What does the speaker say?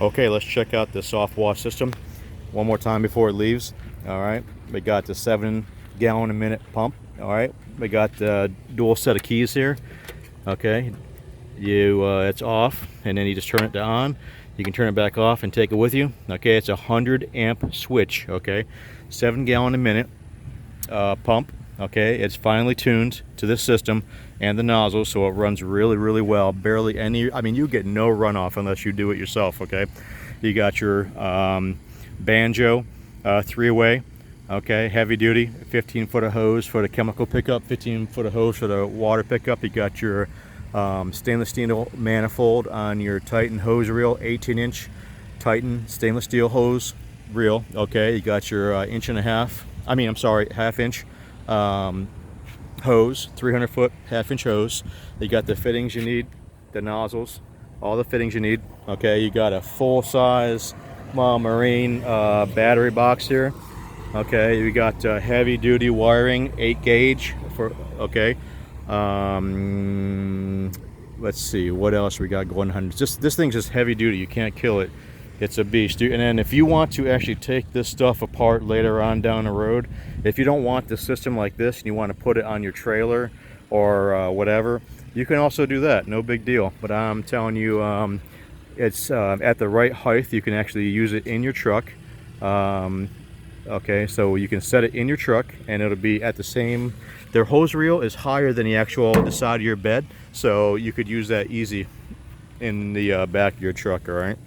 Okay, let's check out the soft wash system one more time before it leaves. All right, we got the 7 gallon a minute pump. All right, we got the dual set of keys here. Okay, it's off, and then you just turn it on. You can turn it back off and take it with you. Okay, it's a 100 amp switch. Okay, 7 gallon a minute pump. Okay, it's finely tuned to this system and the nozzle, so it runs really well. Barely any, I mean, you get no runoff unless you do it yourself. Okay, you got your banjo 3-way. Okay, heavy duty, 15-foot of hose for the chemical pickup, 15-foot of hose for the water pickup. You got your stainless steel manifold on your Titan hose reel, 18-inch Titan stainless steel hose reel. Okay, you got your half-inch hose, 300-foot half-inch hose. You got the fittings you need, the nozzles, all the fittings you need. Okay, you got a full-size marine battery box here. Okay, we got heavy-duty wiring, 8 gauge for. Okay, let's see what else we got going on. This thing's just heavy-duty. You can't kill it. It's a beast. And then if you want to actually take this stuff apart later on down the road, if you don't want the system like this and you want to put it on your trailer or whatever, you can also do that. No big deal. But I'm telling you, it's at the right height. You can actually use it in your truck. Okay, so you can set it in your truck and it'll be at the same. Their hose reel is higher than the side of your bed, so you could use that easy in the back of your truck. All right.